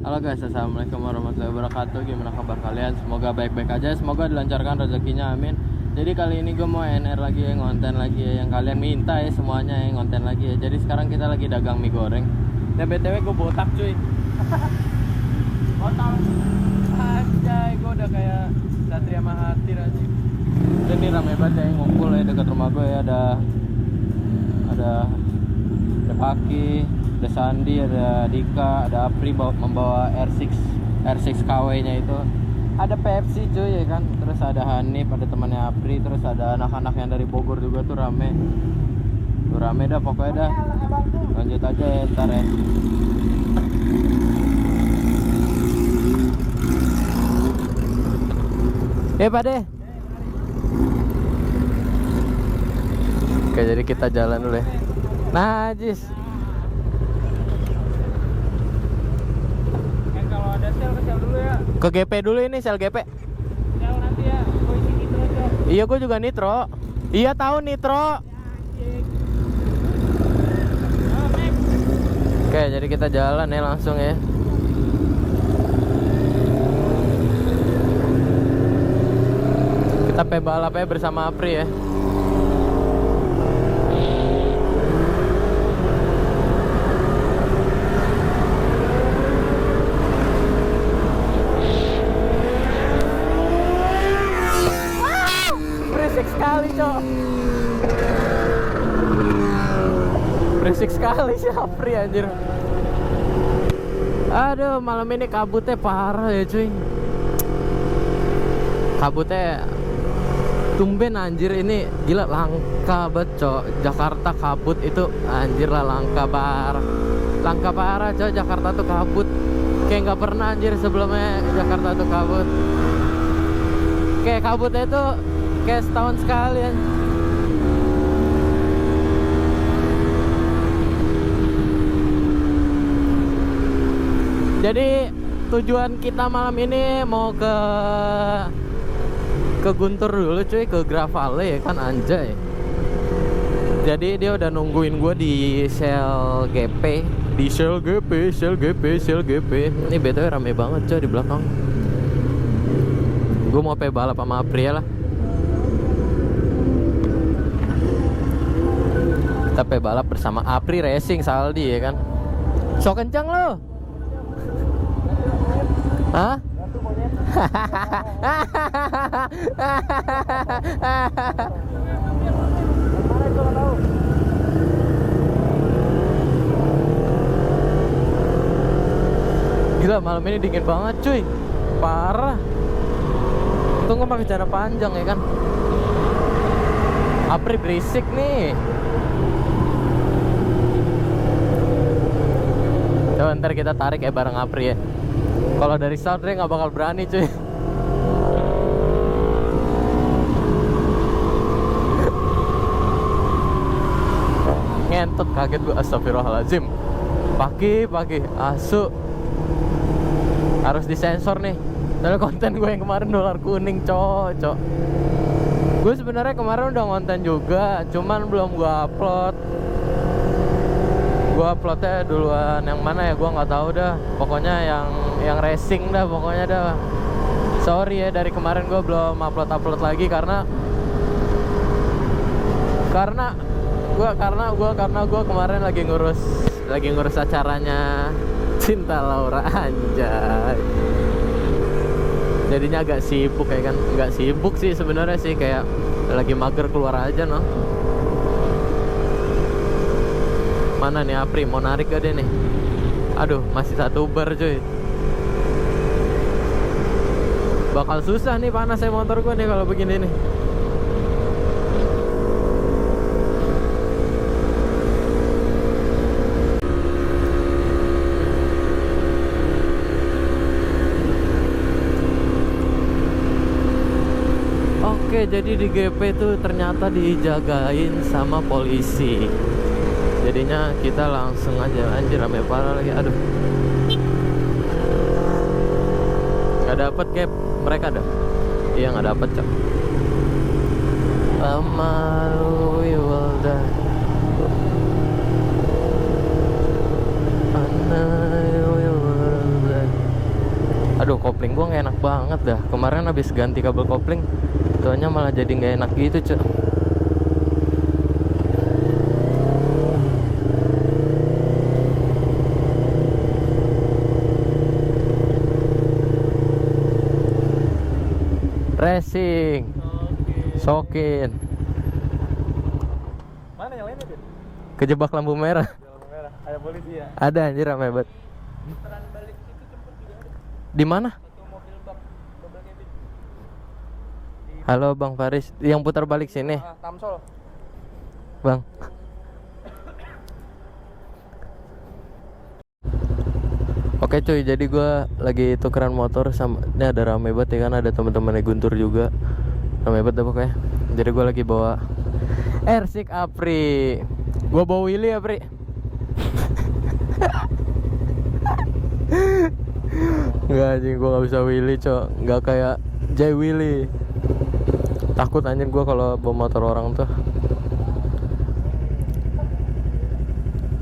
Halo guys, assalamualaikum warahmatullahi wabarakatuh. Gimana kabar kalian? Semoga baik-baik aja, semoga dilancarkan rezekinya, amin. Jadi kali ini gue mau NR lagi ya, ngonten lagi ya, yang kalian minta ya semuanya ya, ngonten lagi ya. Jadi sekarang kita lagi dagang mie goreng. Dan BTW gue botak cuy. Botak. Anjay, gue udah kayak Satria Mahathir aja. Dan ini rame banget ya, ngumpul ya dekat rumah gue ya. Ada Paki, ada Sandi, ada Dika, ada Apri membawa R6 KW nya itu. Ada Pepsi cuy ya kan. Terus ada Hanif, ada temannya Apri. Terus ada anak-anak yang dari Bogor juga tuh rame. Tuh rame dah pokoknya dah. Lanjut aja ya ntar ya. Pak De. Oke, jadi kita jalan dulu ya. Najis. Kalau ada sel dulu ya. Ke GP dulu ini, sel GP. Sel nanti ya, gue isi nitro aja. Iya, gue juga nitro. Iya, tahu nitro. Oke, jadi kita jalan ya langsung ya. Kita balap ya bersama Apri ya. Berisik sekali, Cok. Berisik sekali si Apri anjir. Aduh, malam ini kabutnya parah ya cuy. Kabutnya tumben anjir, ini gila langka banget Cok. Jakarta kabut itu anjir lah, langka parah Cok. Jakarta tuh kabut kayak nggak pernah anjir sebelumnya. Jakarta tuh kabut, kayak kabutnya tuh kayak setahun sekali ya. Jadi tujuan kita malam ini mau ke Guntur dulu cuy, ke Gravale ya kan, anjay. Jadi dia udah nungguin gue di Shell GP, di Shell GP. Ini BTW rame banget cuy di belakang. Gue mau balap sama Apri lah. Kita balap bersama Apri Racing Saldi ya kan. So kencang lo. Hah? Gila, malam ini dingin banget cuy. Parah. Untung gue pakai celana panjang ya kan. Apri berisik nih. Coba ntar kita tarik ya bareng Apri ya. Kalau dari sound dia nggak bakal berani cuy. Ngentot, kaget gue, astagfirullahaladzim. Pagi asu. Harus disensor nih. Dari konten gue yang kemarin dolar kuning cok. Gue sebenarnya kemarin udah ngonten juga, cuman belum gue upload. Gue uploadnya duluan yang mana ya, gue nggak tahu dah. Pokoknya yang racing dah pokoknya dah. Sorry ya, dari kemarin gue belum upload lagi karena gue kemarin lagi ngurus acaranya Cinta Laura, anjay. Jadinya agak sibuk ya kan. Nggak sibuk sih sebenarnya sih, kayak lagi mager keluar aja noh. Mana nih Apri, mau narik gak deh nih? Aduh, masih satu bar cuy. Bakal susah nih panas ya motor gue nih kalau begini nih. Oke, jadi di GP tuh ternyata dijagain sama polisi. Jadinya kita langsung aja, anjir rame parah lagi. Aduh, nggak dapet kayak mereka dah. Iya, nggak dapet cok. Amaru Iwalda Ana Iwalda Aduh, kopling gua nggak enak banget dah. Kemarin habis ganti kabel kopling, tuanya malah jadi nggak enak gitu, Cok. Racing, Oke. sokin, Mana yang lainnya, Dit? kejebak lampu merah. Lampu merah. Ada polisi ya? Ada anjir, ramai banget. Putaran balik itu jemput juga ada. Di mana? Satu mobil bak double cabin. Halo Bang Faris, yang putar balik sini, Tamsol. Bang. Oke cuy, jadi gua lagi tukeran motor sama, ini ada rame banget ya kan, ada teman-temannya Guntur juga, rame banget dah pokoknya. Jadi gua lagi bawa R6 Apri, gua bawa Willy ya Pri. Enggak anjing, gua nggak bisa Willy cok, nggak kayak Jay Willy. Takut anjing gua kalau bawa motor orang tuh.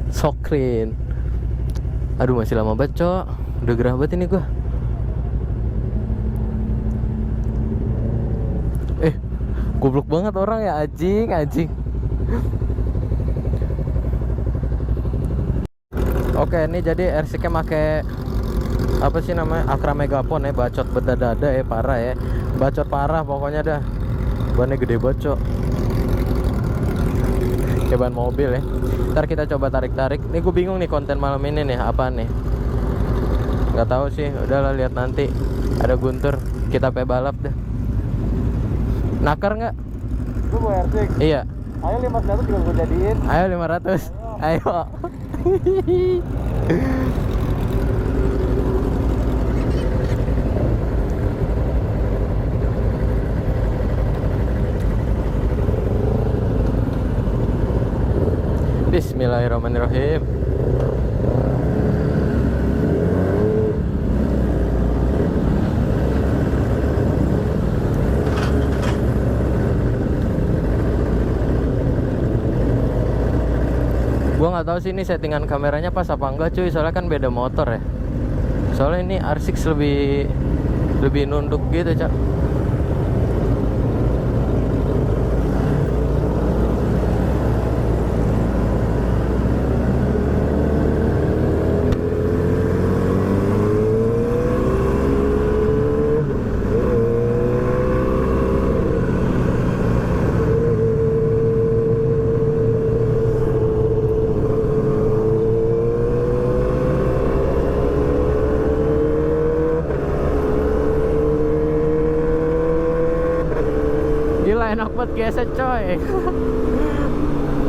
Sokrin. Aduh masih lama banget cok, udah gerah banget ini gua. Goblok banget orang ya, anjing. Oke, ini jadi RC-nya make apa sih namanya, Akra Megapon ya, bacot bedadada ya, parah ya, bacot parah pokoknya dah. Bannya gede banget cok, kayak ban mobil ya. Ntar kita coba tarik-tarik. Nih gue bingung nih konten malam ini nih apa nih, nggak tahu sih, udahlah lihat nanti. Ada Guntur, kita balap deh. Nakar nggak? Lu bawa R6. Iya. Ayo 500 juga gue jadiin. Ayo 500. Ayo. Bismillahirrahmanirrahim. Gua nggak tahu sih ini settingan kameranya pas apa enggak cuy, soalnya kan beda motor ya. Soalnya ini R6 lebih nunduk gitu cak. Enak banget geset coy.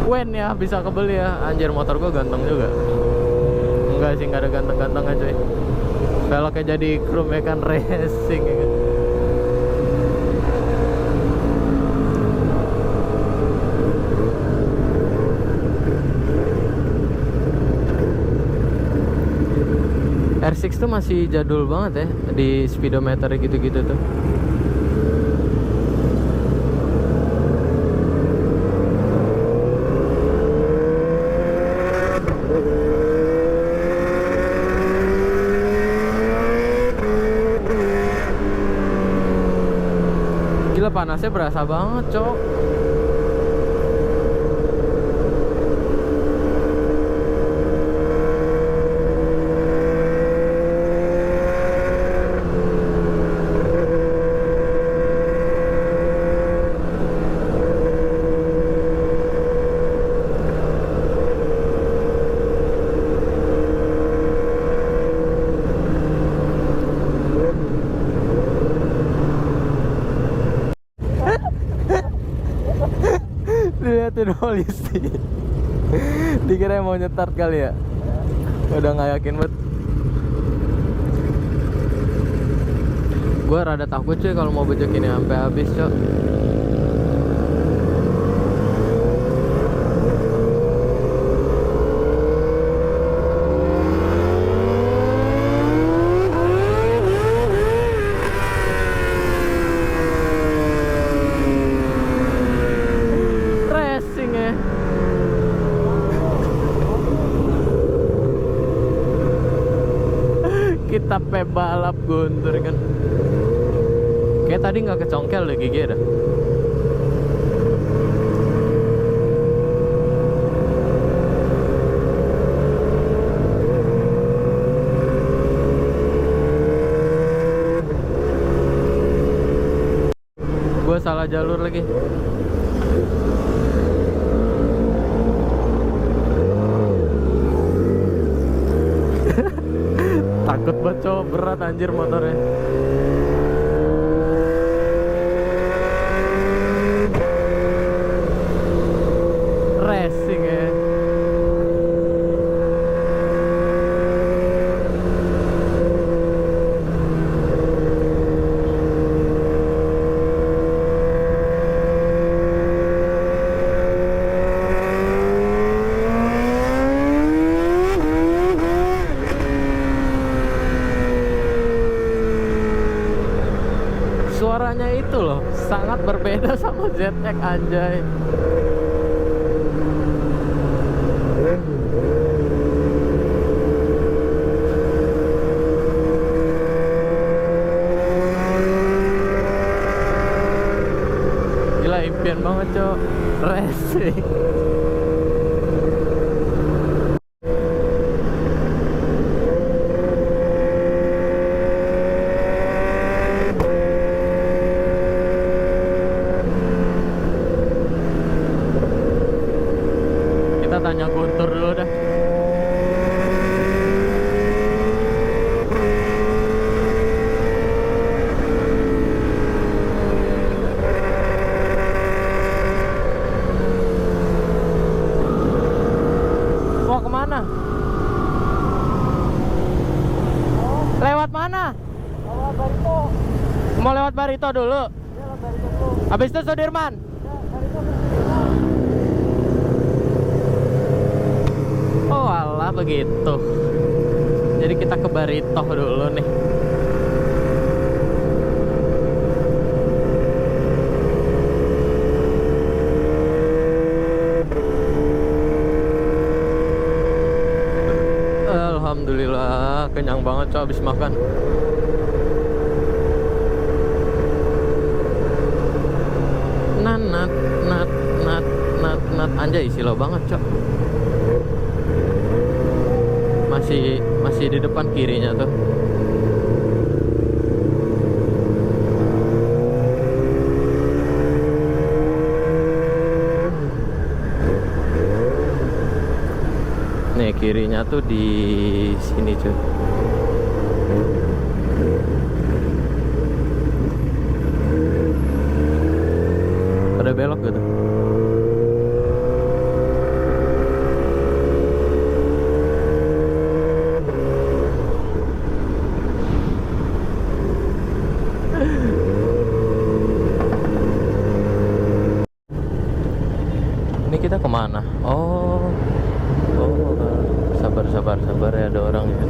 Wen ya, bisa kebeli ya. Anjir motor gua ganteng juga. Enggak sih, nggak ada ganteng-gantengnya coy. Velgnya jadi chrome ya kan, racing ya kan. R6 tuh masih jadul banget ya di speedometer gitu-gitu tuh. Gila panasnya berasa banget cok. Dilihatin polisi. Dikira mau nyetart kali ya. Udah nggak yakin banget. Gue rada takut cuy kalau mau bejek ini sampai habis cok. Kita pebalap guntur kan. Kayak tadi nggak kecongkel deh gigi dah. Gue salah jalur lagi. Takut banget cowok, berat anjir motornya. Racing ya. Suaranya itu loh sangat berbeda sama ZX anjay. Gila impian banget cok, racing. Kita tanya Guntur dulu dah. Mau kemana? Lewat mana? Lewat Barito. Mau lewat Barito dulu. Ya, lewat Barito dulu. Habis itu Sudirman. Ya, Barito ke Sudirman. Oh alah begitu. Jadi kita ke Barito dulu nih. Alhamdulillah kenyang banget cok habis makan. Nat anjay silau banget cok. Masih di depan kirinya tuh. Nih kirinya tuh di sini cuy. Ada belok gitu. Ini kita kemana? Oh, sabar ya, ada orang ya.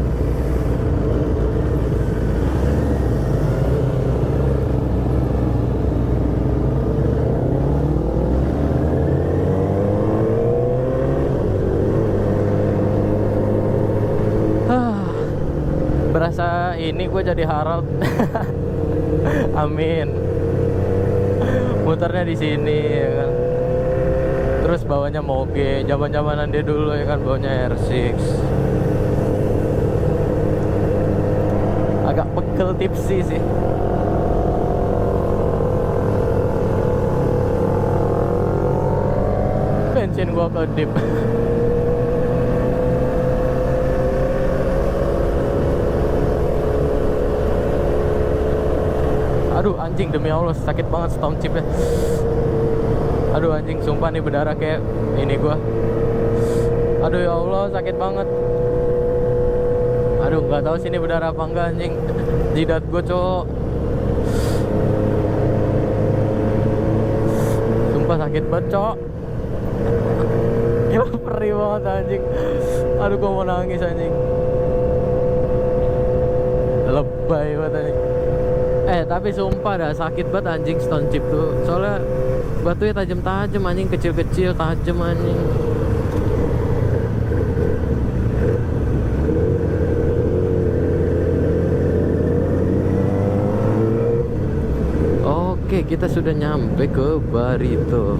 Berasa ini gue jadi Harald. Amin. Muternya di sini ya kan. Terus bawanya moge, zaman-zamanan dia dulu ya kan, bawanya R6. Agak pegel tipsi sih. Bensin gua kedip. Aduh anjing, demi Allah sakit banget stomp chipnya. Aduh anjing, sumpah nih berdarah kayak ini gua. Aduh ya Allah sakit banget. Aduh nggak tahu sini berdarah apa enggak anjing. Jidat gua cowok. Sumpah sakit banget cowok. Gila perih banget anjing. Aduh gua mau nangis anjing. Lebay banget anjing. Tapi sumpah dah sakit banget anjing stone chip tuh. Soalnya batunya tajam-tajam anjing, kecil-kecil tajam anjing. Oke, kita sudah nyampe ke Barito.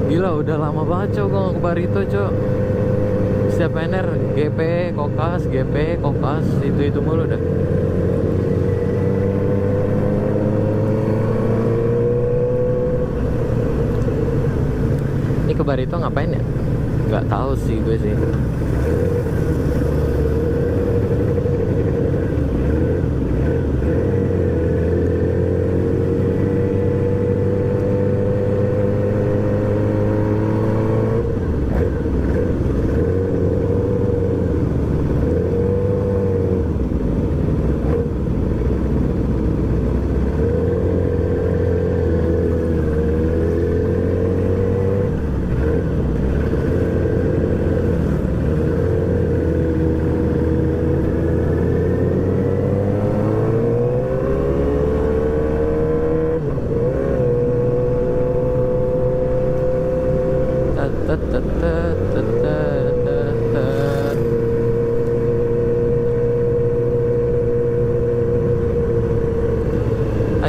Gila, udah lama banget cok gua nggak ke Barito cok. Setiap NR GP Kokas, GP Kokas, itu mulu dah. Ini ke Barito ngapain ya? Nggak tahu sih gue sih.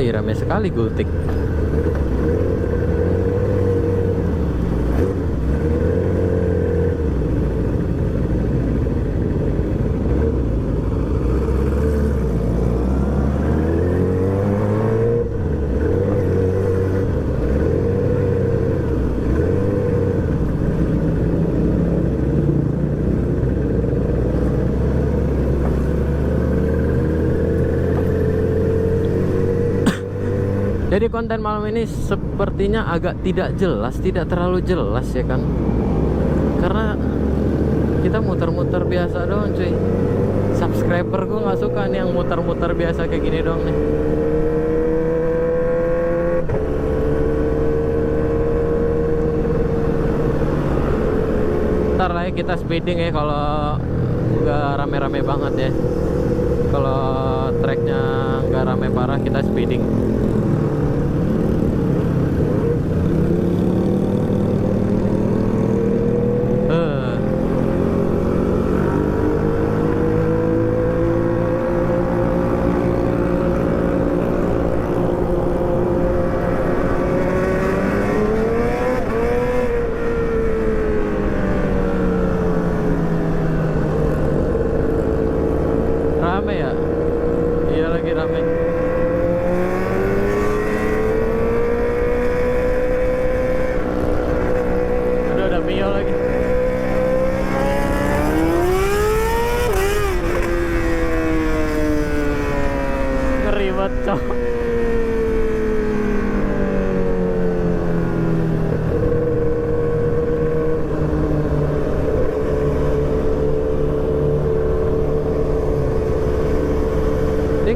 Ramai sekali Gultik. Jadi konten malam ini sepertinya agak tidak jelas, tidak terlalu jelas ya kan. Karena kita muter-muter biasa doang cuy. Subscriber gue nggak suka nih yang muter-muter biasa kayak gini doang nih. Ntar lah ya kita speeding ya kalau nggak rame-rame banget ya. Kalau tracknya nggak rame parah kita speeding. Rame ya? Iya lagi rame. Udah Mio lagi. Ngeri banget cok.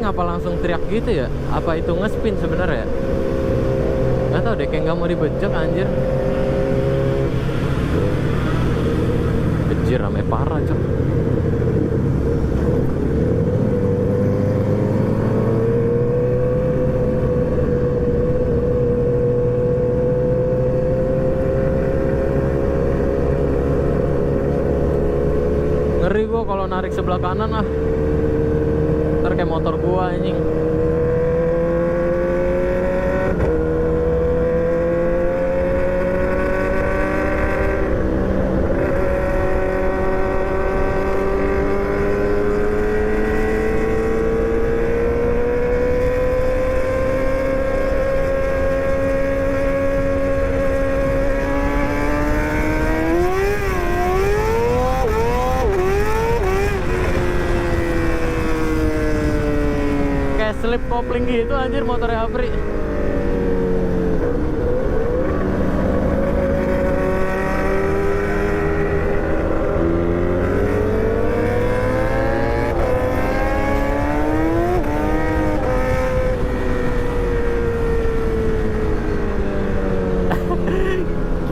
Ngapa langsung teriak gitu ya? Apa itu ngespin sebenarnya? Nggak tahu deh, kayak nggak mau dibejek anjir. Anjir rame parah cok. Ngeri gua kalau narik sebelah kanan ah. Ntar kayak motor gua anjing. Slip kopling gitu anjir motornya Apri.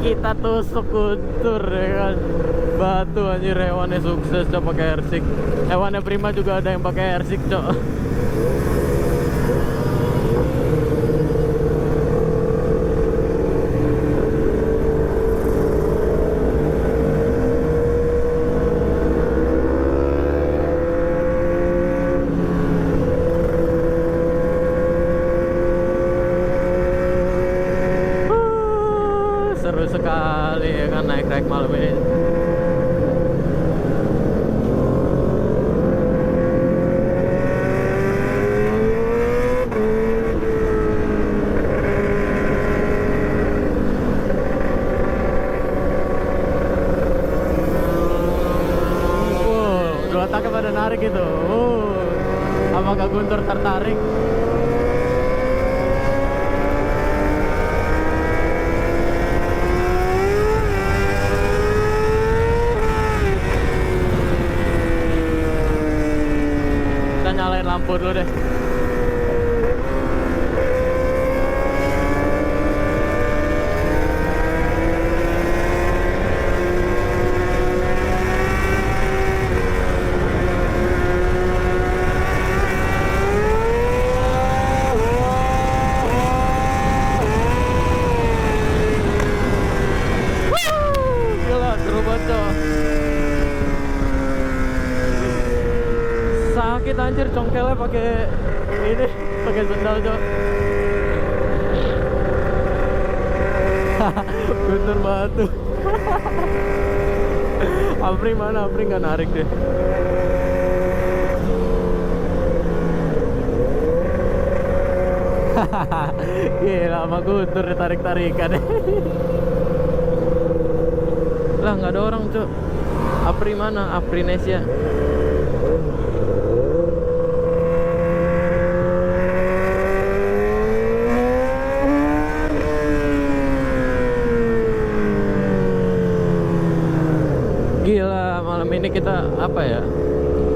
Kita tusuk kuntur ya kan. Batu anjir, hewannya sukses cok pakai airsick. Hewannya prima juga ada yang pakai airsick cok. Seru sekali ya kan naik malam ini. Dua taknya pada narik itu. Apakah Guntur tertarik? Kita nyalain lampu dulu deh. Gila, seru banget cok. Sakit anjir congkelnya pakai ini, pakai sendal cok. Guntur batu. Apri mana? Apri nggak narik deh. Gila, sama Guntur ditarik-tarikan. Lah nggak ada orang cok. Apri mana? Aprinesia. Gila, malam ini kita apa ya?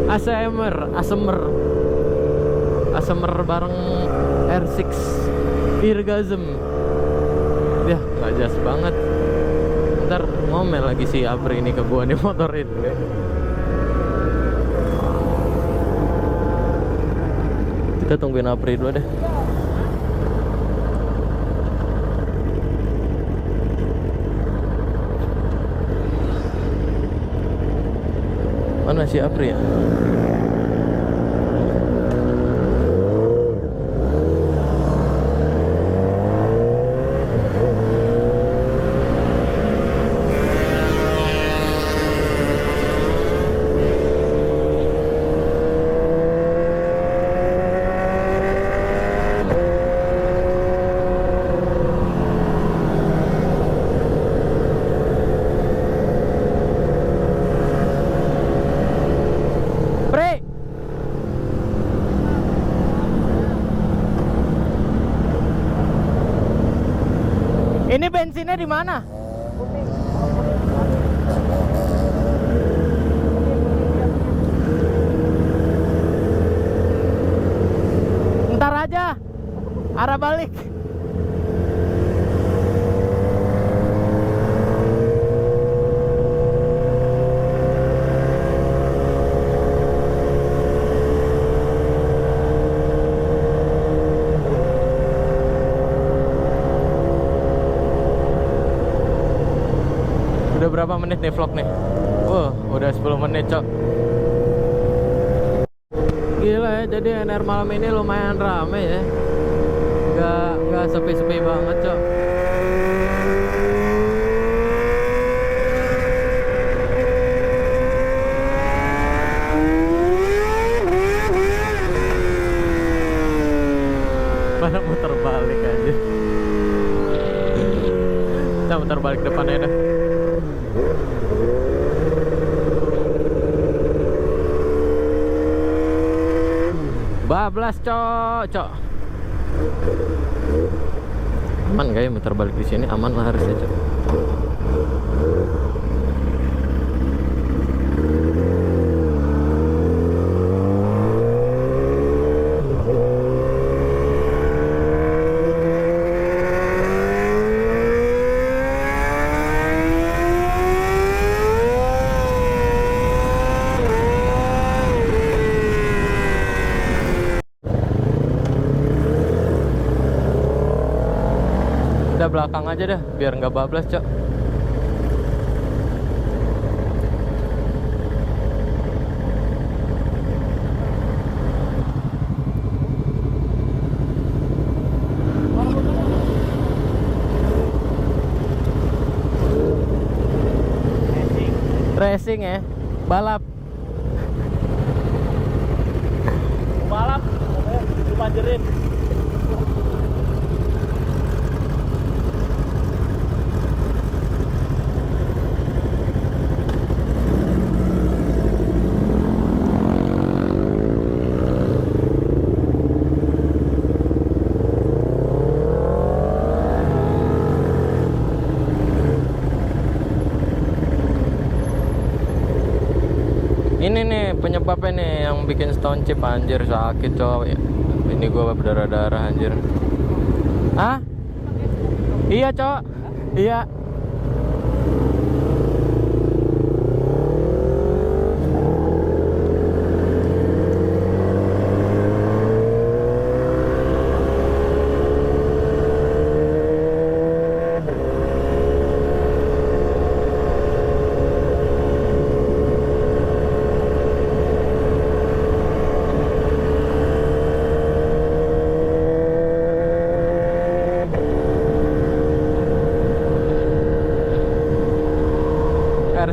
ASMR bareng R6 Eargasm. Ya, gak jelas banget. Ntar ngomel lagi si Apri ini ke gua nih motor itu. Kita tungguin Apri dulu deh. Mana si Apri ya? Ini bensinnya di mana? Ntar aja, arah balik. Udah berapa menit nih vlog nih? Udah 10 menit cok. Gila ya, jadi NR malam ini lumayan rame ya. Gak sepi-sepi banget cok. Mana muter balik aja. Kita muter balik depannya dah. Bablas cok. Aman gak ya muter balik di sini? Aman lah harusnya cok. belakang aja dah biar nggak bablas, Cok. Racing ya, balap. Balap, dibanjirin. Ini nih penyebabnya nih yang bikin stone chip, anjir sakit cowok. Ini gua berdarah-darah anjir. Hah? Iya cowok. Iya.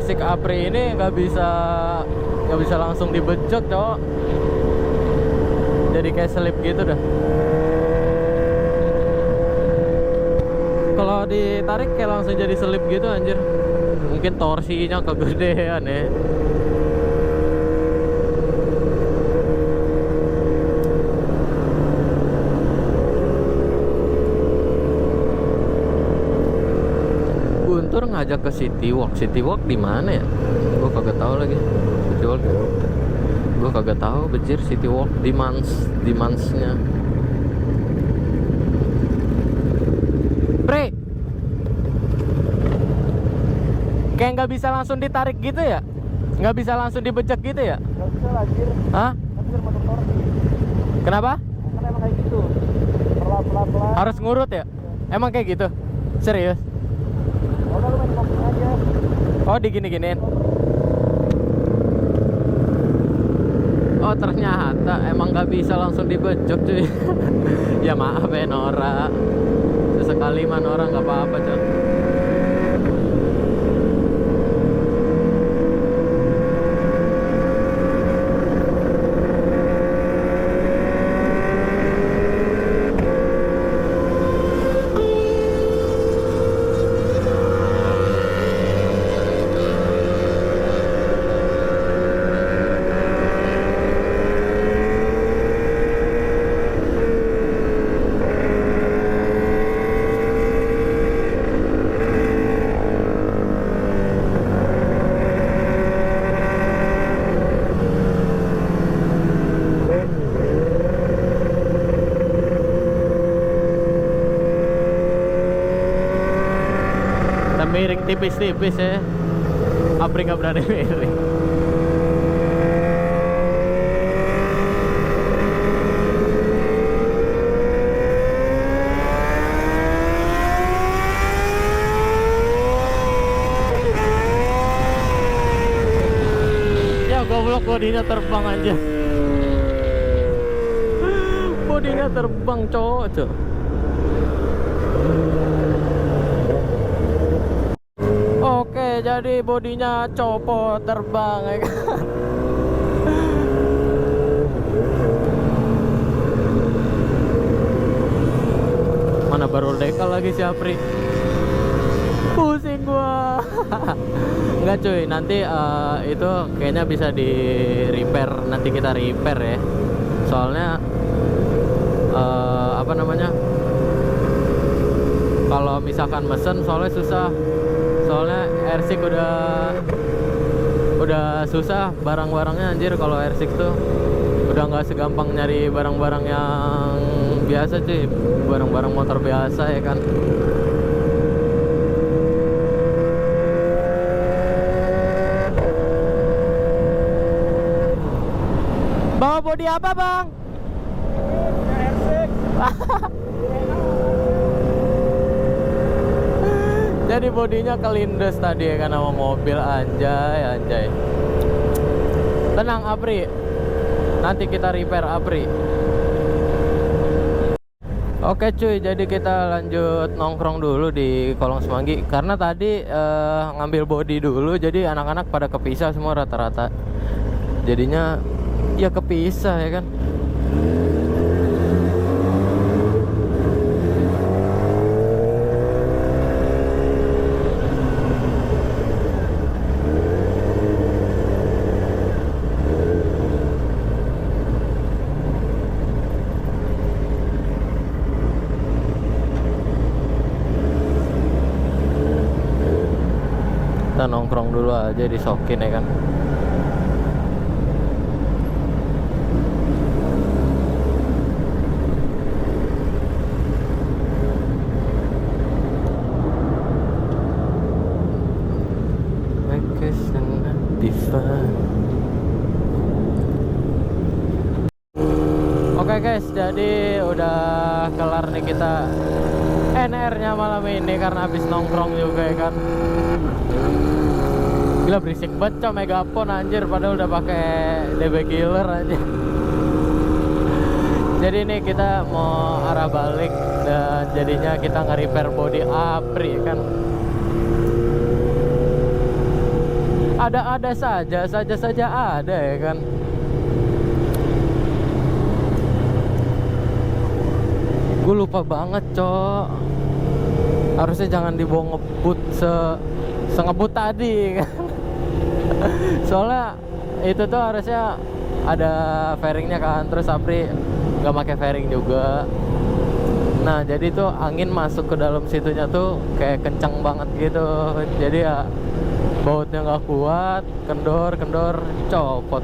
Persik Apri ini nggak bisa langsung dibejot, cowok. Jadi kayak selip gitu dah. Kalau ditarik kayak langsung jadi selip gitu anjir. Mungkin torsinya kegedean ya. Guntur ngajak ke City Walk. City Walk di mana ya? Gua kagak tahu lagi. City Walk. Gua kagak tahu bejir City Walk di Mansnya. Pre. Kayak nggak bisa langsung ditarik gitu ya? Nggak bisa langsung dibejek gitu ya? Nggak bisa lah, anjir. Hah? Kan biar motor torsi. Kenapa? Kan emang kayak gitu. Pelan-pelan. Harus ngurut ya? Emang kayak gitu? Serius? Udah lu main ngomong aja. Oh digini-giniin. Oh ternyata emang nggak bisa langsung dibejek cuy. Ya maaf ya Nora. Sesekali mah Nora nggak apa-apa cuy. Miring tipis-tipis ya. Apri nggak berani miring. Ya goblok, bodinya terbang aja. Bodinya terbang cowok. Oke, jadi bodinya copot terbang ya kan? Mana baru dekal lagi si Apri. Pusing gua. Enggak cuy, nanti itu kayaknya bisa di repair. Nanti kita repair ya. Soalnya apa namanya? Kalau misalkan mesen soalnya susah. Soalnya R6 udah susah barang-barangnya anjir. Kalau R6 tuh udah nggak segampang nyari barang-barang yang biasa cuy, barang-barang motor biasa ya kan. Bawa bodi apa bang? R6. Jadi bodinya kelindes tadi ya kan sama mobil. Anjay. Tenang Apri, nanti kita repair Apri. Oke cuy, jadi kita lanjut nongkrong dulu di Kolong Semanggi. Karena tadi ngambil body dulu, jadi anak-anak pada kepisah semua rata-rata. Jadinya ya kepisah ya kan. Kita nongkrong dulu aja di Sokin ya kan. Oke guys, jadi udah kelar nih kita NR-nya malam ini karena habis nongkrong juga ya kan. Gila berisik banget coy, megapon anjir, padahal udah pakai DB killer aja. Jadi ini kita mau arah balik dan jadinya kita nge-repair body Apri kan. Ada saja ada ya kan. Gue lupa banget cok, harusnya jangan dibawa ngebut sengebut tadi kan. Soalnya itu tuh harusnya ada fairingnya kan, terus Apri nggak pakai fairing juga. Nah jadi tuh angin masuk ke dalam situnya tuh kayak kencang banget gitu. Jadi ya bautnya nggak kuat, kendor copot.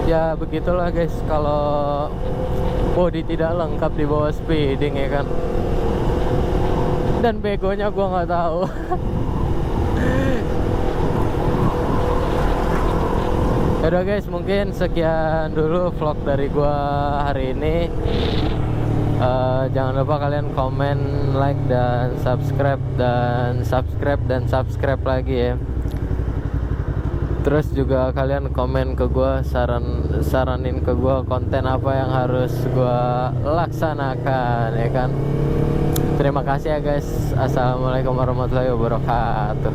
Ya begitulah guys, kalau body tidak lengkap di bawah speeding ya kan. Dan begonya gua nggak tahu. Yaudah guys, mungkin sekian dulu vlog dari gua hari ini. Jangan lupa kalian komen, like dan subscribe lagi ya. Terus juga kalian komen ke gua, saranin ke gua konten apa yang harus gua laksanakan ya kan. Terima kasih ya guys. Assalamualaikum warahmatullahi wabarakatuh.